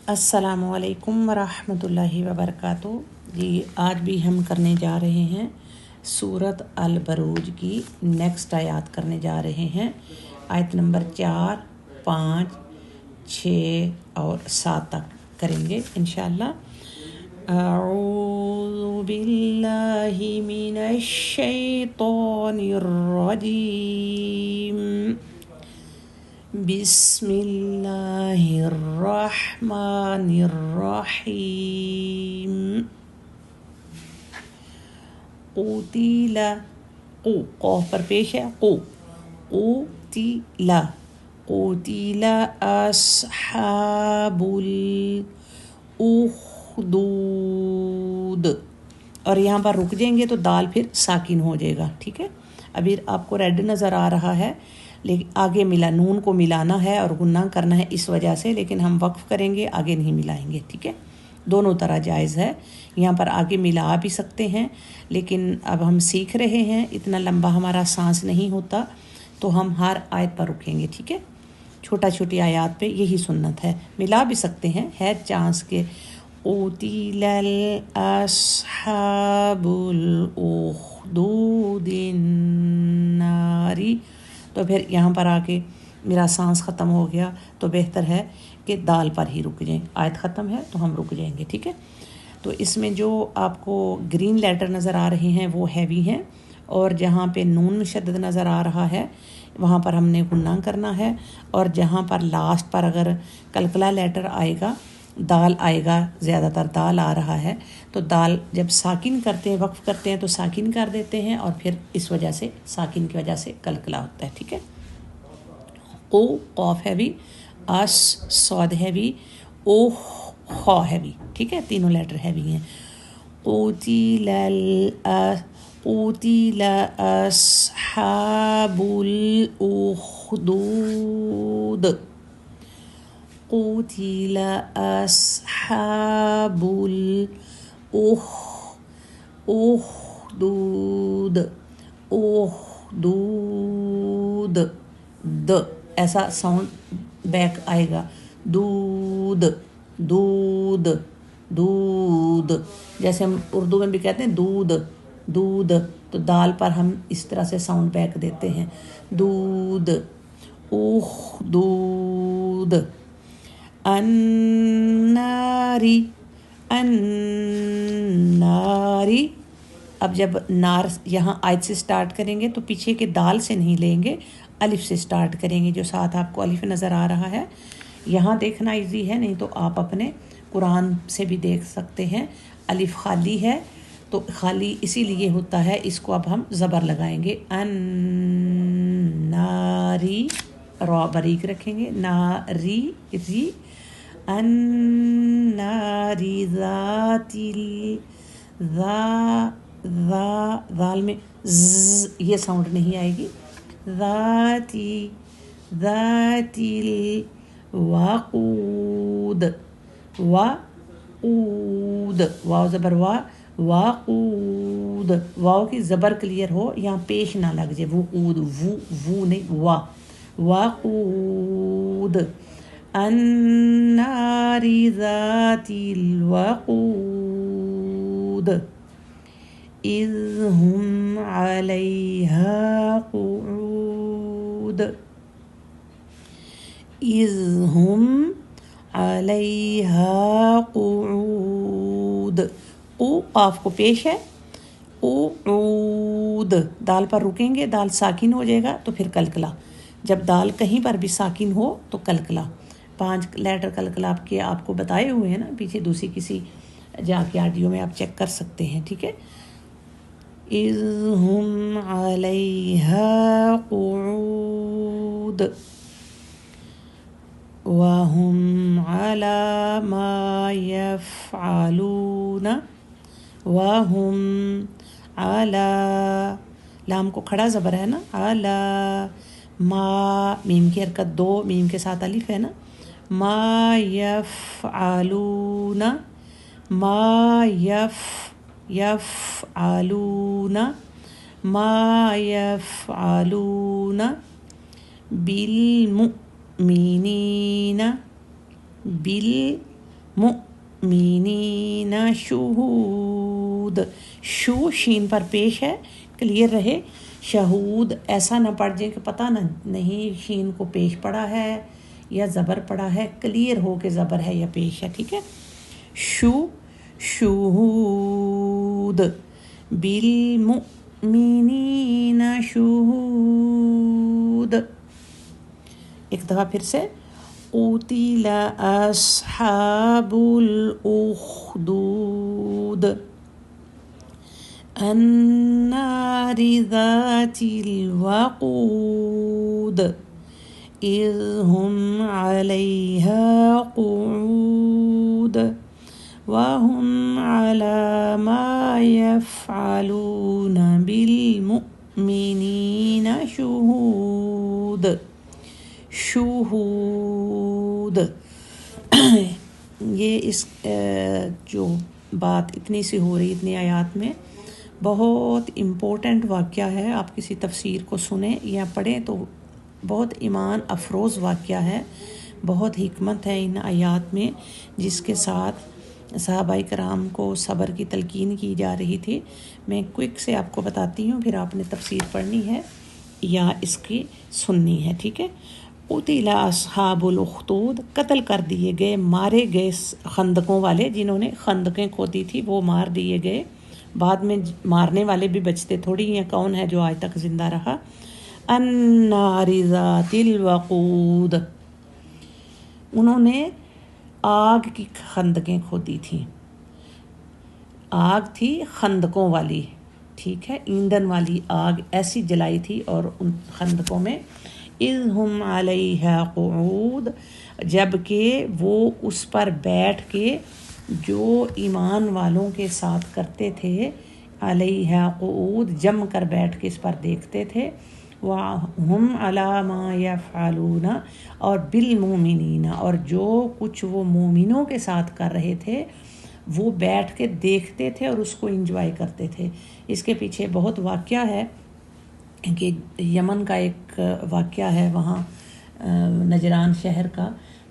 अस्सलामुअलैकुम वरहमतुल्लाहि वबरकातुहू। जी आज भी हम करने जा रहे हैं सूरत अल बरूज की नेक्स्ट आयत करने जा रहे हैं। आयत नंबर 4, 5, 6 और 7 तक करेंगे इंशाअल्लाह। अऊज़ु बिल्लाहि मिनश शैतानिर रजीम। बिस्मिल्लाहिर्रहमानिर्रहीम। क़ुतिला क़ु क़ाफ़ पर पेश है क़ु क़ुतिला क़ुतिला अस्हाबुल उख़दूद। और यहाँ पर रुक जाएंगे तो दाल फिर साकिन हो जाएगा। ठीक है, अभी आपको रेड नज़र आ रहा है लेकिन आगे मिला नून को मिलाना है और गुन्ना करना है इस वजह से, लेकिन हम वक्फ करेंगे, आगे नहीं मिलाएंगे। ठीक है, दोनों तरह जायज़ है। यहाँ पर आगे मिला भी सकते हैं लेकिन अब हम सीख रहे हैं, इतना लंबा हमारा सांस नहीं होता तो हम हर आयत पर रुकेंगे। ठीक है, छोटा छोटी आयत पे यही सुन्नत है। मिला भी सकते हैं, है चांस के। क़ुतिलल अस्हाबुल उख़दूदिन नारी, तो फिर यहाँ पर आके मेरा सांस ख़त्म हो गया तो बेहतर है कि दाल पर ही रुक जाएं। आयत ख़त्म है तो हम रुक जाएंगे। ठीक है, तो इसमें जो आपको ग्रीन लेटर नज़र आ रहे हैं वो हैवी हैं, और जहाँ पे नून मुशद्दद नज़र आ रहा है वहाँ पर हमने गुन्ना करना है। और जहाँ पर लास्ट पर अगर कलकला लेटर आएगा, दाल आएगा, ज़्यादातर दाल आ रहा है तो दाल जब साकिन करते हैं, वक्फ करते हैं तो साकिन कर देते हैं और फिर इस वजह से साकिन की वजह से कलकला होता है। ठीक है, ओ क़ाफ़ हैवी, अस सौद हैवी, ओ खौ हैवी। ठीक है, तीनों लेटर हैवी हैं। क़ुतिल अस्हाबुल उख़दूद क़ुतिल अस्हाबुल उख़दूद उख़दूद। द ऐसा साउंड बैक आएगा, दूध दूध दूध, जैसे हम उर्दू में भी कहते हैं दूध दूध, तो दाल पर हम इस तरह से साउंड बैक देते हैं, दूध। उख़दूद अन्नारी अन्नारी। अब जब नार यहाँ आयत से स्टार्ट करेंगे तो पीछे के दाल से नहीं लेंगे, अलिफ से स्टार्ट करेंगे। जो साथ आपको अलिफ नज़र आ रहा है, यहाँ देखना इजी है, नहीं तो आप अपने कुरान से भी देख सकते हैं। अलिफ खाली है तो खाली इसीलिए होता है, इसको अब हम ज़बर लगाएंगे। अन्नारी, रॉ बारीक रखेंगे, नारी री, अन्नारी ज़ातिल दाल में ज़ ये साउंड नहीं आएगी, ज़ातिल वाक़ूद वाक़ूद, वाव ज़बर वाक़ूद, वाव की ज़बर क्लियर हो, यहाँ पेश ना लग जाए, वूक़ूद वू नहीं, वाक़ूद। अन्नारी ज़ातिल वाक़ूद इज़ हुम अलैहा क़ुऊद इज़ हुम अलैहा क़ुऊद। क़ु क़ाफ़ को पेश है, क़ुऊद, दाल पर रुकेंगे, दाल साकिन हो जाएगा तो फिर कलकला। जब दाल कहीं पर भी साकिन हो तो कलकला। 5 लेटर कलकला आपको बताए हुए हैं ना पीछे, दूसरी किसी जाके ऑडियो में आप चेक कर सकते हैं। ठीक है, इज़ हुम अलैहा क़ुऊद वहुम अला मा यफ़अलून वहुम अला, लाम को खड़ा ज़बर है ना, अला मा, मीम की हरकत 2, मीम के साथ अलिफ है ना, मा यफ़अलून मा यफ़अलून मा यफ़अलून बिल मुमिनीना बिल مؤمنین شہود، شو شین پر پیش ہے، کلیئر رہے. شہود ایسا نہ پڑھ جائے کہ پتہ نہیں شین کو پیش پڑا ہے یا زبر پڑا ہے، کلیئر ہو کہ زبر ہے یا پیش ہے. ٹھیک ہے. شہود بالمؤمنین شہود. ایک دفعہ پھر سے، قتل اصحاب الاخدود النار ذات الوقود اذ هم علیہا قعود وهم على ما يفعلون بالمؤمنین شہود. شہود یہ اس جو بات اتنی سی ہو رہی اتنی آیات میں، بہت امپورٹنٹ واقعہ ہے. آپ کسی تفسیر کو سنیں یا پڑھیں تو بہت ایمان افروز واقعہ ہے، بہت حکمت ہے ان آیات میں، جس کے ساتھ صحابہ کرام کو صبر کی تلقین کی جا رہی تھی. میں کوئک سے آپ کو بتاتی ہوں، پھر آپ نے تفسیر پڑھنی ہے یا اس کی سننی ہے. ٹھیک ہے. قتل اصحاب الاخدود، قتل کر دیے گئے، مارے گئے خندقوں والے، جنہوں نے خندقیں کھودی تھی وہ مار دیے گئے. بعد میں مارنے والے بھی بچتے تھوڑی ہیں، کون ہے جو آج تک زندہ رہا. النار ذات الوقود، انہوں نے آگ کی خندقیں کھودی تھیں. آگ تھی خندقوں والی، ٹھیک ہے، ایندھن والی آگ ایسی جلائی تھی. اور ان خندقوں میں اذ ہم علیہا قعود، جب کہ وہ اس پر بیٹھ کے جو ایمان والوں کے ساتھ کرتے تھے، علیہا قعود جم کر بیٹھ کے اس پر دیکھتے تھے. وَهُمْ عَلَى مَا يَفْعَلُونَ، اور بالمومنین، اور جو کچھ وہ مومنوں کے ساتھ کر رہے تھے وہ بیٹھ کے دیکھتے تھے اور اس کو انجوائے کرتے تھے. اس کے پیچھے بہت واقعہ ہے کہ یمن کا ایک واقعہ ہے وہاں نجران شہر کا،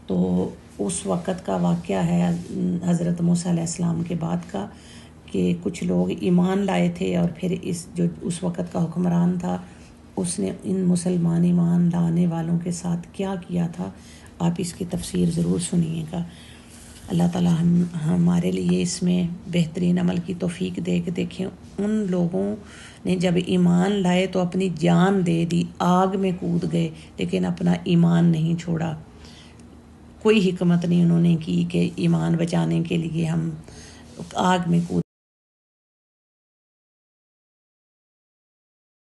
تو اس وقت کا واقعہ ہے حضرت موسیٰ علیہ السلام کے بعد کا، کہ کچھ لوگ ایمان لائے تھے اور پھر جو اس وقت کا حکمران تھا اس نے ان مسلمان ایمان لانے والوں کے ساتھ کیا کیا تھا. آپ اس کی تفسیر ضرور سنیے گا. اللہ تعالیٰ ہمارے لیے اس میں بہترین عمل کی توفیق دے. کہ دیکھیں ان لوگوں نے جب ایمان لائے تو اپنی جان دے دی، آگ میں کود گئے لیکن اپنا ایمان نہیں چھوڑا. کوئی حکمت نہیں انہوں نے کی کہ ایمان بچانے کے لیے ہم آگ میں کود